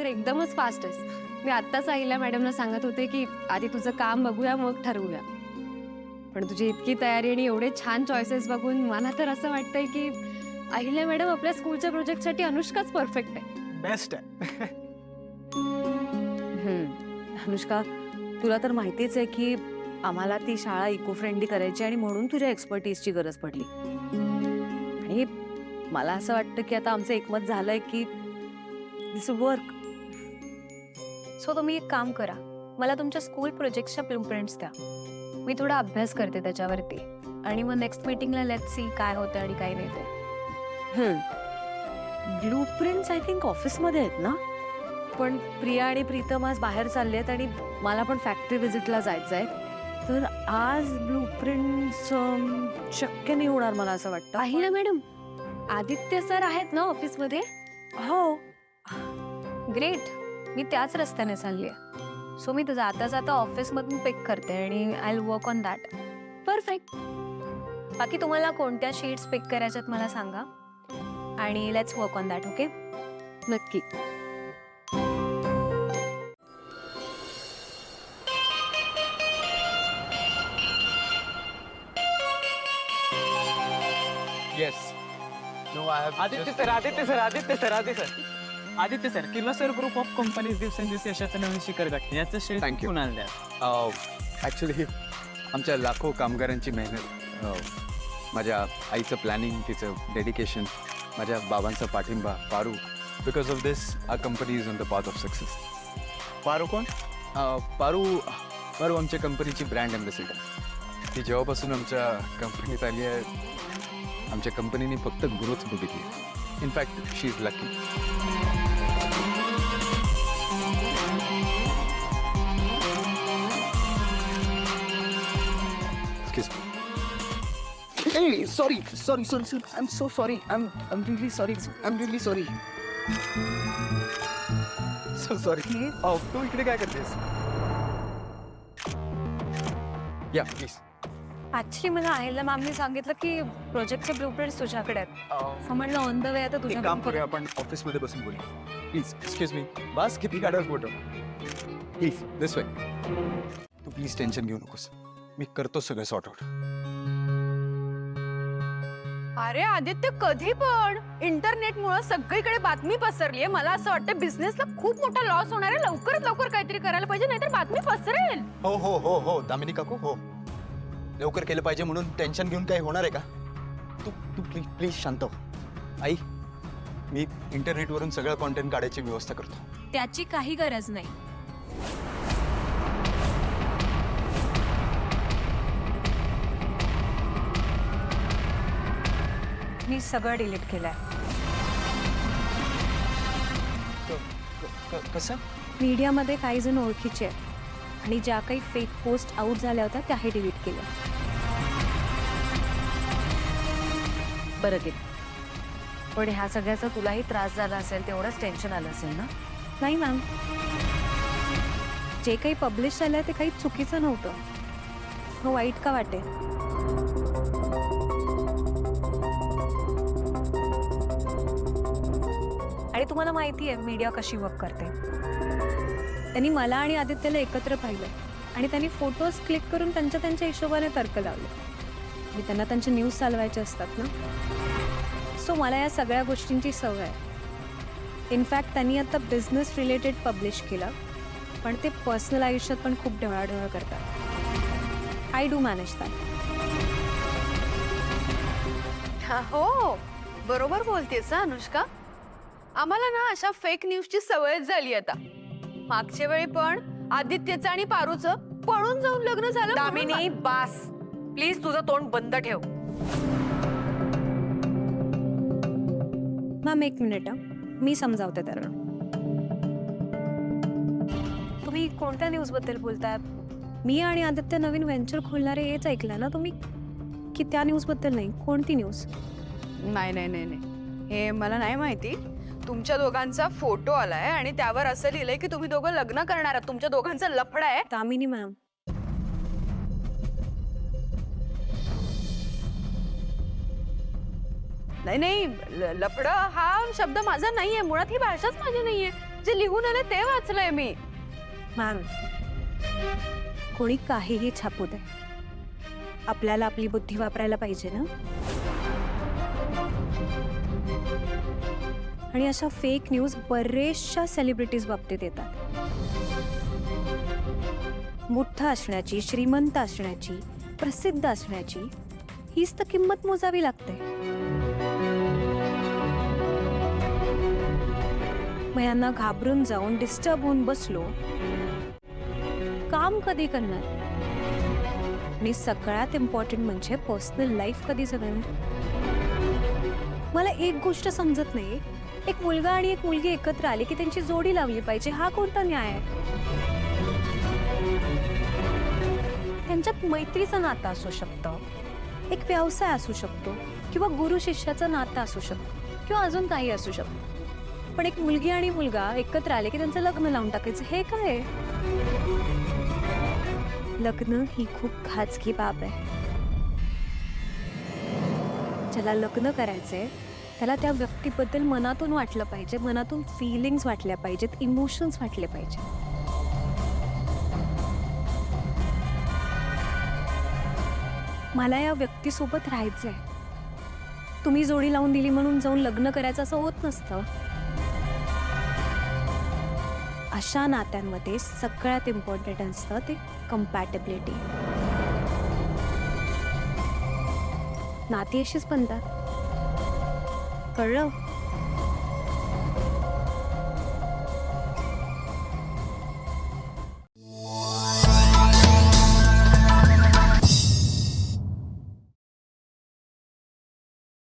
तर एकदमच फास्ट आहेस. मी आत्ताच अहिल्या मॅडमला सांगत होते की आधी तुझं काम बघूया मग ठरवूया. पण तुझी इतकी तयारी आणि एवढे छान चॉईसेस बघून मला तर असं वाटतंय की अहिल्या मॅडम आपल्या स्कूलच्या प्रोजेक्टसाठी अनुष्काच परफेक्ट आहे. बेस्ट आहे. अनुष्का, तुला तर माहितीच आहे की आम्हाला ती शाळा इको फ्रेंडली करायची आणि म्हणून तुझ्या एक्सपर्टीजची गरज पडली. आणि मला असं वाटतं की आता आमचं एकमत झालंय की दिस वर्क. सो तुम्ही एक काम करा, मला तुमच्या स्कूल प्रोजेक्टच्या ब्लूप्रिंट्स द्या. मी थोडा अभ्यास करते त्याच्यावरती आणि मग नेक्स्ट मीटिंगला लेट्स सी काय होतं आणि काय नाही ते. ब्लू प्रिंट्स आय थिंक ऑफिसमध्ये आहेत ना. पण प्रिया आणि प्रीतम आज बाहेर चालले आहेत आणि मला पण फॅक्टरी व्हिजिटला जायचं आहे. तर आज ब्लू प्रिंट्स शक्य नाही होणार मला असं वाटतं. अहिल्या मॅडम, आदित्य सर आहेत ना ऑफिसमध्ये? हो. ग्रेट. मी त्याच रस्त्याने चालली आहे. सो मी जाता जाता ऑफिसमधून पिक करते आणि I will work on that. Perfect. बाकी तुम्हाला कोणत्या शीट्स पिक करायच्यात मला सांगा आणि let's work on that. Okay? नक्की. Yes. No I have Aditya sir Kirloskar group of companies दिवसेंदिवस यशाचं नवीन शिखर गाठते. याचं श्रेय Thank you. कुणाला द्या? ॲक्च्युली आमच्या लाखो कामगारांची मेहनत, माझ्या आईचं प्लॅनिंग, तिचं डेडिकेशन, माझ्या बाबांचा पाठिंबा, Paru. Because of this our company is on the path of success. Paru कोण? पारू आमच्या कंपनीची ब्रँड अँबॅसिडर. ती जेव्हापासून आमच्या कंपनीत आली आहे, आमच्या कंपनीने फक्त ग्रोथ बघितली. In fact she is lucky. Hey, sorry. I'm so sorry. I'm really sorry. So sorry. तू इकडे काय करतेस? या प्लीज. ऍक्च्युली मला अहिल्या मॅमने सांगितलं की प्रोजेक्टचे ब्लूप्रिंट्स तुझ्याकडे आहेत. म्हणलं ऑन द वे आता एक काम तुझ्याकडे करूया, आपण ऑफिसमध्ये बसून बोलू. Please excuse me. बस किती काढास फोटो. Please this way. तू प्लीज टेन्शन घेऊ नकोस. मी करतो सगळं सॉर्ट आउट. अरे आदित्य, कधी पण इंटरनेटमुळे सगळीकडे बातमी पसरली आहे. मला असं वाटतं बिझनेसला खूप मोठा लॉस होणार आहे. लवकरात लवकर काहीतरी करायला पाहिजे, नाहीतर बातमी पसरेल. हो हो हो हो दामिनी काकू, हो लवकर केलं पाहिजे म्हणून टेन्शन घेऊन काही होणार आहे का? तू तू प्लीज प्लीज शांत हो. आई, मी इंटरनेटवरून सगळं कॉन्टेंट काढायची व्यवस्था करतो. त्याची काही गरज नाही. मी सगळं डिलीट केलंय. कसं? मीडियामध्ये काही जण ओळखीचे आहेत आणि ज्या काही फेक पोस्ट आउट झाल्या होत्या त्याही डिलीट केल्या. बरं गेलं. पण ह्या सगळ्याचा तुलाही त्रास झाला असेल, तेवढंच टेन्शन आलं असेल ना. नाही मॅम, जे काही पब्लिश झालंय ते काही चुकीचं नव्हतं. हो, वाईट का वाटेल? आणि तुम्हाला माहिती आहे मीडिया कशी वर्क करते. त्यांनी मला आणि आदित्यला एकत्र पाहिलं आणि त्यांनी फोटोज क्लिक करून त्यांच्या हिशोबाने तर्क लावले. मी त्यांना त्यांचे न्यूज चालवायचे असतात ना. सो मला या सगळ्या गोष्टींची सवय आहे. इनफॅक्ट त्यांनी आता बिझनेस रिलेटेड पब्लिश केलं, पण ते पर्सनल आयुष्यात पण खूप ढवळाढवळ करतात. I do manage that. हो, बरोबर बोलतेस ना अनुष्का. आम्हाला ना अशा फेक न्यूजची सवयच झाली आता. मागच्या वेळी पण आदित्यचं आणि पारूचं पळून जाऊन लग्न झालं. दामिनी, बास प्लीज, तुझं तोंड बंद ठेव. मॅम एक मिनिट, मी समजावते त्यांना. तुम्ही कोणत्या न्यूजबद्दल बोलताय? मी आणि आदित्य नवीन व्हेंचर खोलणारे हेच ऐकलं ना तुम्ही, की त्या न्यूजबद्दल नाही? कोणती न्यूज? नाही, हे मला नाही माहिती. तुमच्या दोघांचा फोटो आलाय आणि त्यावर असं लिहिलंय की तुम्ही दोघं लग्न करणार आहात. तुमच्या दोघांचा लफडा आहे. दामिनी मॅम, नाही, लफडं हा शब्द माझा नाहीये. मुळात ही भाषाच माझी नाहीये. जे लिहून आलं ते वाचलंय मी. मॅम, कोणी काहीही छापू दे, आपल्याला आपली बुद्धी वापरायला पाहिजे ना. आणि अशा फेक न्यूज बरेचशा सेलिब्रिटीज बाबतीत येतात. मोठं असण्याची, श्रीमंत असण्याची, प्रसिद्ध असण्याची हीच तर किंमत मोजावी लागते. मग यांना घाबरून जाऊन डिस्टर्ब होऊन बसलो, काम कधी करणार? आणि सगळ्यात इम्पॉर्टंट म्हणजे पर्सनल लाईफ कधी जगणार? मला एक गोष्ट समजत नाही, एक मुलगा आणि एक मुलगी एकत्र आली की त्यांची जोडी लावली पाहिजे, हा कोणता न्याय आहे? त्यांच्यात मैत्रीचं नातं असू शकतं, एक व्यवसाय असू शकतो, किंवा गुरु शिष्याचं नातं असू शकतं, किंवा अजून काही असू शकतं. पण एक मुलगी आणि मुलगा एकत्र आले की त्यांचं लग्न लावून टाकायचं, हे काय? लग्न ही खूप खाजगी बाब आहे. ज्याला लग्न करायचंय त्याला त्या व्यक्तीबद्दल मनातून वाटलं पाहिजे, मनातून फिलिंग्स वाटल्या पाहिजेत, इमोशन्स वाटले पाहिजे. मला या व्यक्तीसोबत राहायचंय. तुम्ही जोडी लावून दिली म्हणून जाऊन लग्न करायचं असं होत नसतं. अशा नात्यांमध्ये सगळ्यात इम्पॉर्टंट असतं ते कंपॅटेबिलिटी. नाती अशीच बनतात, कळलं?